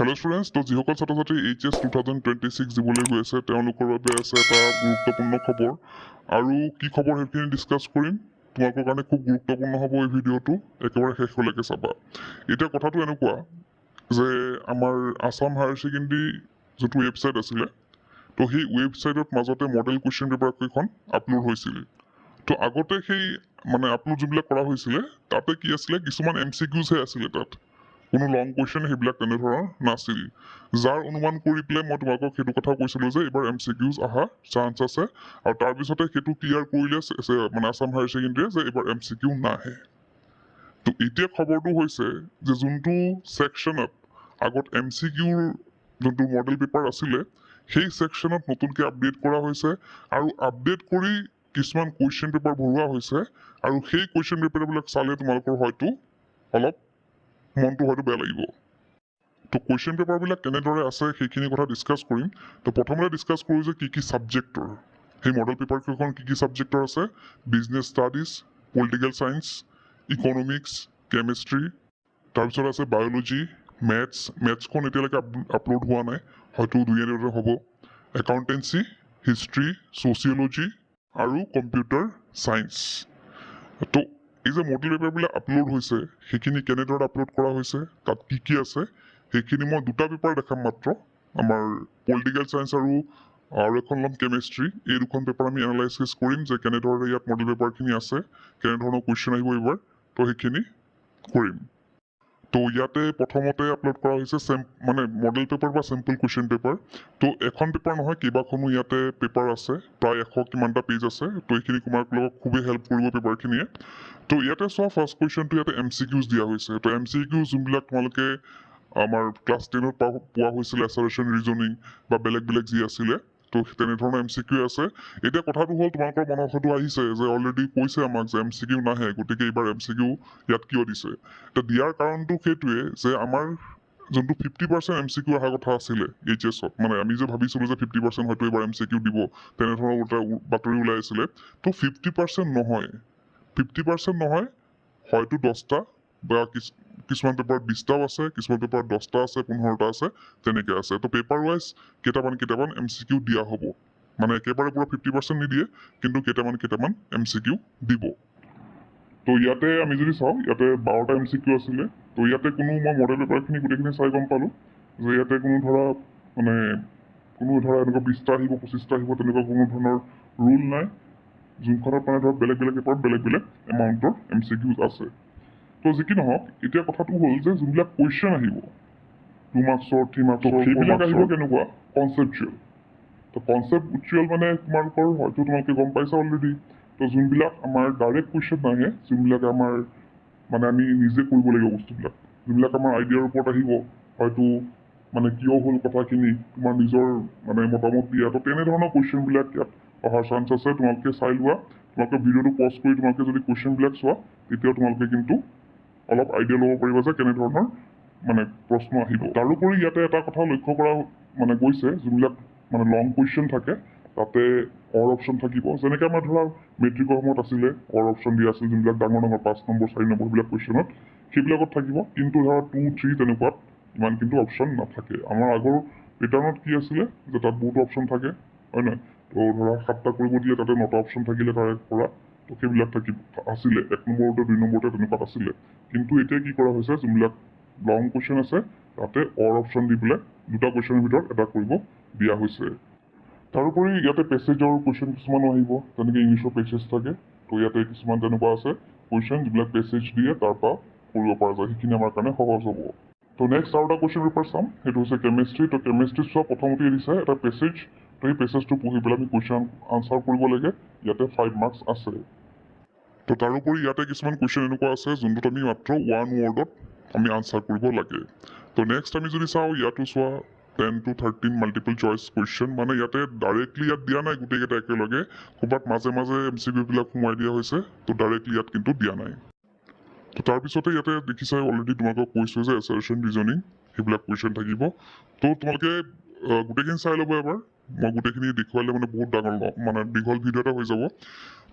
Hello' students, তো যিসকল ছাত্ৰ ছাত্ৰী HS 2026 দিবলৈ গৈ আছে তেওঁলোকৰ বাবে আছে এটা গুৰুত্বপূৰ্ণ খবৰ। আৰু কি খবৰ সেইখিনি ডিছকাছ কৰিম। তোমালোকৰ কাৰণে খুব গুৰুত্বপূৰ্ণ হ'ব এই ভিডিঅ'টো, একেবাৰে শেষলৈকে চাবা। এতিয়া কথাটো এনেকুৱা যে আমাৰ আছাম হায়াৰ ছেকেণ্ডেৰী যিটো ৱেবছাইট আছিলে, তো সেই ৱেবছাইটত মাজতে মডেল কুৱেশ্যন পেপাৰ কেইখন আপলোড হৈছিল। তো আগতে সেই আপলোড যিবিলাক কৰা হৈছিলে তাতে কি আছিলে, কিছুমান MCQsহে আছিলে তাত, কোনো লং কুৱেশ্যন সেইবিলাক তেনেধৰণৰ নাছিল। যাৰ অনুমান কৰি পেলাই মই তোমালোকক সেইটো কথা কৈছিলোঁ যে এইবাৰ MCQs অহা চান্স আছে, আৰু তাৰপিছতে সেইটো ক্লিয়াৰ কৰিলে আছাম হায়াৰ ছেকেণ্ডেৰীয়ে যে এইবাৰ MCQ নাহে। তো এতিয়া খবৰটো হৈছে যে যোনটো ছেকশ্যনত আগত MCQৰ যোনটো মডেল পেপাৰ আছিলে সেই ছেকশ্যনত নতুনকৈ আপডেট কৰা হৈছে, আৰু আপডেট কৰি কিছুমান কুৱেশ্যন পেপাৰ ভৰোৱা হৈছে, আৰু সেই কুৱেশ্যন পেপাৰবিলাক চালে তোমালোকৰ হয়তো অলপ মনটো হয়তো বেয়া লাগিব। তো কুৱেশ্যন পেপাৰবিলাক কেনেদৰে আছে সেইখিনি কথা ডিছকাছ কৰিম। তো প্ৰথমতে ডিছকাছ কৰোঁ যে কি ছাবজেক্টৰ সেই মডেল পেপাৰকেইখন কি ছাবজেক্টৰ আছে। Business studies, political science, economics, chemistry, তাৰপিছত আছে বায়'লজি, মেথছখন এতিয়ালৈকে আপলোড হোৱা নাই, হয়তো 2 হ'ব। একাউণ্টেঞ্চি, হিষ্ট্ৰী, ছ'চিয়লজি আৰু কম্পিউটাৰ ছায়েন্স। তো এই যে মডেল পেপাৰবিলাক আপলোড হৈছে সেইখিনি কেনেদৰে আপলোড কৰা হৈছে, তাত কি আছে সেইখিনি মই দুটা পেপাৰ দেখাম মাত্ৰ। আমাৰ পলিটিকেল ছায়েন্স আৰু এখন ল'ম কেমেষ্ট্ৰি। এই দুখন পেপাৰ আমি এনালাইচিছ কৰিম যে কেনেদৰে ইয়াত মডেল পেপাৰখিনি আছে, কেনেধৰণৰ কুৱেশ্যন আহিব এইবাৰ, তো সেইখিনি কৰিম। তো ইয়াতে প্ৰথমতে আপলোড কৰা হৈছে মডেল পেপাৰ বা চেম্পল কুৱেশ্যন পেপাৰ। তো এখন পেপাৰ নহয়, কেইবাখনো ইয়াতে পেপাৰ আছে, প্ৰায় 100 কিমানটা পেজ আছে। তো এইখিনি তোমালোকক খুবেই হেল্প কৰিব পেপাৰখিনিয়ে। তো ইয়াতে চোৱা, ফাৰ্ষ্ট কুৱেশ্যনটো ইয়াতে MCQs দিয়া হৈছে। তো MCQs যোনবিলাক তোমালোকে আমাৰ ক্লাছ 10ত পোৱা হৈছিলে, এছাৰেশ্যন, ৰিজনিং বা বেলেগ যি আছিলে, তো তেনেধৰণৰ MCQ আছে। এতিয়া কথাটো হ'ল, তোমালোকৰ মনত হয়তো আহিছে যে অলৰেডি কৈছে আমাক যে MCQ নাহে, গতিকে এইবাৰ MCQ ইয়াত কিয় দিছে। এতিয়া দিয়াৰ কাৰণটো সেইটোৱে যে আমাৰ যোনটো 50% MCQ অহাৰ কথা আছিলে HSত, আমি যে ভাবিছিলোঁ যে 50% হয়তো এইবাৰ MCQ দিব, তেনেধৰণৰ বাতৰি ওলাই আছিলে। তো 50% নহয়, 50% নহয়, হয়তো 10টা বা কিছুমান পেপাৰ 20টাও আছে, কিছুমান পেপাৰ 10টা আছে, 15টা আছে, তেনেকৈ আছে। তো পেপাৰ ৱাইজ কেইটামান MCQ দিয়া হ'ব। একেবাৰে পুৰা 50% নিদিয়ে, কিন্তু কেইটামান MCQ দিব। তো ইয়াতে আমি যদি চাওঁ, ইয়াতে 12টা MCQ আছিলে। তো ইয়াতে মই মডেল পেপাৰখিনি গোটেইখিনি চাই গম পালোঁ যে ইয়াতে কোনো ধৰা এনেকুৱা 20টা আহিব, 25টা আহিব, তেনেকুৱা কোনো ধৰণৰ ৰুল নাই। যোনখনত বেলেগ পেপাৰত বেলেগ এমাউণ্টৰ MCQs আছে। তো যি কি নহওক, এতিয়া কথাটো হ'ল যে যোনবিলাক কুৱেশ্যন আহিব 2 মাৰ্কছৰ, 3 মাৰ্কছৰ, সেইবিলাক আহিব কেনেকুৱা, কনচেপচুৱেল। তো কনচেপচুৱেল তোমালোকে গম পাইছা অলৰেডি। তো যোনবিলাক আমাৰ ডাইৰেক্ট কুৱেশ্যন নাহে, যোনবিলাক আমাৰ আমি নিজে কৰিব লাগিব বস্তুবিলাক, যোনবিলাক আমাৰ আইডিয়াৰ ওপৰত আহিব, হয়তো কিয় হ'ল কথাখিনি, তোমাৰ নিজৰ মতামত দিয়া, তো তেনেধৰণৰ কুৱেশ্যনবিলাক ইয়াত অহাৰ চান্স আছে। তোমালোকে চাই লোৱা, তোমালোকে ভিডিঅ'টো পজ কৰি তোমালোকে যদি কুৱেশ্যনবিলাক চোৱা, তেতিয়া তোমালোকে কিন্তু অলপ আইডিয়া ল'ব পাৰিবা যে কেনেধৰণৰ প্ৰশ্ন আহিব। তাৰোপৰি ইয়াতে এটা কথা লক্ষ্য কৰা গৈছে, যোনবিলাক লং কুৱেশ্যন থাকে তাতে অৰ অপশ্যন থাকিব। যেনেকৈ আমাৰ ধৰা মেট্ৰিকৰ সময়ত আছিলে, অৰ অপশ্যন দিয়া আছিল, যোনবিলাক ডাঙৰ 5 নম্বৰ, 4 নম্বৰ সেইবিলাক কুৱেশ্যনত, সেইবিলাকত থাকিব। কিন্তু ধৰা 2, 3 তেনেকুৱাত ইমান কিন্তু অপশ্যন নাথাকে। আমাৰ আগৰ পেটাৰ্ণত কি আছিলে যে তাত বহুত অপশ্যন থাকে, হয় নহয়। তো ধৰা 7টা কৰিব দিয়ে, তাতে 9টা অপশ্যন থাকিলে তাৰে পৰা, তো সেইবিলাক আছিলে 1 নম্বৰতে, 2 নম্বৰতে তেনেকুৱাত আছিলে। কিন্তু এতিয়া কি কৰা হৈছে, যোনবিলাক লং কুৱেশ্যন আছে তাতে অৰ অপশ্যন দি পেলাই 2টা কুৱেশ্যনৰ ভিতৰত এটা কৰিব দিয়া হৈছে। তাৰোপৰি ইয়াতে পেছেজৰ কুৱেশ্যন কিছুমানো আহিব, যেনেকৈ ইংলিছৰ পেছেজ থাকে। তো ইয়াতে কিছুমান তেনেকুৱা আছে কুৱেশ্যন, যিবিলাক পেছেজ দিয়ে তাৰ পৰা কৰিব পৰা যায়, সেইখিনি আমাৰ কাৰণে সহজ হ'ব। তো নেক্সট আৰু এটা কুৱেশ্যন পেপাৰ চাম, সেইটো হৈছে কেমেষ্ট্ৰি। তো কেমেষ্ট্ৰি চোৱা, প্ৰথমতে দিছে এটা পেছেজ। তো সেই পেছেজটো পঢ়ি পেলাই আমি কুৱেশ্যন আনচাৰ কৰিব লাগে। ইয়াতে 5 মাৰ্কছ আছে। তো তাৰোপৰি ইয়াতে কিছুমান কুৱেশ্যন এনেকুৱা আছে যোনটোত আমি মাত্ৰ 1 ৱৰ্ডত আমি আনচাৰ কৰিব লাগে। তো নেক্সট আমি যদি চাওঁ, ইয়াতো চোৱা 10 to 13 মাল্টিপল চইচ কুৱেশ্যন, ইয়াতে ডাইৰেক্টলি ইয়াত দিয়া নাই গোটেইকেইটা একেলগে, ক'ৰবাত মাজে MCQবিলাক সোমাই দিয়া হৈছে। তো ডাইৰেক্টলি ইয়াত কিন্তু দিয়া নাই। তো তাৰপিছতে ইয়াতে দেখিছাই অলৰেডি, তোমালোকক কৈছোঁ যে এছাৰেশ্যন, ৰিজনিং সেইবিলাক কুৱেশ্যন থাকিব। তো তোমালোকে গোটেইখিনি চাই ল'ব এবাৰ। মই গোটেইখিনি দেখুৱালে বহুত ডাঙৰ দীঘল ভিডিঅ' এটা হৈ যাব।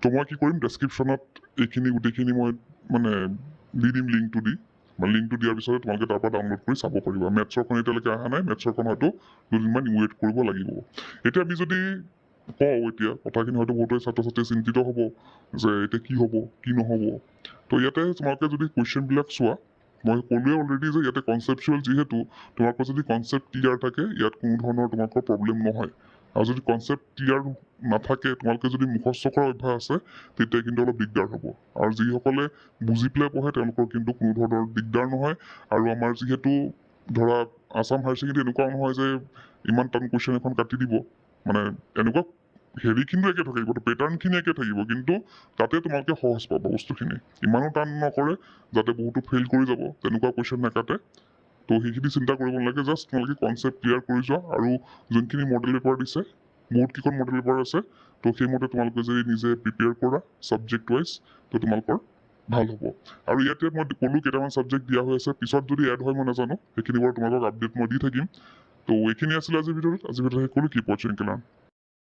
তো মই কি কৰিম, ডেছক্ৰিপশ্যনত এইখিনি গোটেইখিনি মই দি দিম লিংকটো দি। মানে লিংকটো দিয়াৰ পিছতে তোমালোকে তাৰ পৰা ডাউনলোড কৰি চাব পাৰিবা। মেথছৰখন এতিয়ালৈকে অহা নাই, মেথছৰখন হয়তো 2 দিনমান ৱেইট কৰিব লাগিব। এতিয়া আমি যদি কওঁ এতিয়া কথাখিনি হয়তো বহুতো ছাত্ৰ ছাত্ৰীয়ে চিন্তিত হ'ব যে এতিয়া কি হ'ব কি নহ'ব। তো ইয়াতে তোমালোকে যদি কুৱেশ্যনবিলাক চোৱা, মই ক'লোৱে অলৰেডি যে ইয়াতে কনচেপচুৱেল যিহেতু তোমালোকৰ যদি কনচেপ্ট ক্লিয়াৰ থাকে ইয়াত কোনো ধৰণৰ তোমালোকৰ প্ৰব্লেম নহয়। আৰু যদি কনচেপ্ট ক্লিয়াৰ নাথাকে, তোমালোকে যদি মুখস্থ কৰাৰ অভ্যাস আছে তেতিয়া কিন্তু অলপ দিগদাৰ হ'ব। আৰু যিসকলে বুজি পেলাই পঢ়ে তেওঁলোকৰ কিন্তু কোনো ধৰণৰ দিগদাৰ নহয়। আৰু আমাৰ যিহেতু ধৰা আছাম হায়াৰ ছেকেণ্ডেৰী এনেকুৱাও নহয় যে ইমান টান কুৱেশ্যন এখন কাটি দিব, মানে এনেকুৱা হেৰিখিনি একে থাকিব, পেটাৰ্ণখিনি একে থাকিব, কিন্তু তাতে তোমালোকে সহজ পাবা বস্তুখিনি। ইমানো টান নকৰে যাতে বহুতো ফেইল কৰি যাব, তেনেকুৱা কুৱেশ্যন নাকাটে। তো সেইখিনি চিন্তা কৰিব নালাগে, জাষ্ট তোমালোকে কনচেপ্ট ক্লিয়াৰ কৰি যোৱা। আৰু যোনখিনি মডেল পেপাৰ দিছে, বহুত কেইখন মডেল পেপাৰ আছে, তো সেইমতে তোমালোকে যদি নিজে প্ৰিপেয়াৰ কৰা ছাবজেক্ট ৱাইজ, তো তোমালোকৰ ভাল হ'ব। আৰু ইয়াতে মই ক'লো কেইটামান ছাবজেক্ট দিয়া হৈ আছে, পিছত যদি এড হয় মই নাজানো, সেইখিনি বাৰু তোমালোকক আপডেট মই দি থাকিম। তো এইখিনি আছিলে আজিৰ ভিডিঅ'ত শেষ কৰোঁ। কিপ ৱাচিং, লাৰ্ণ।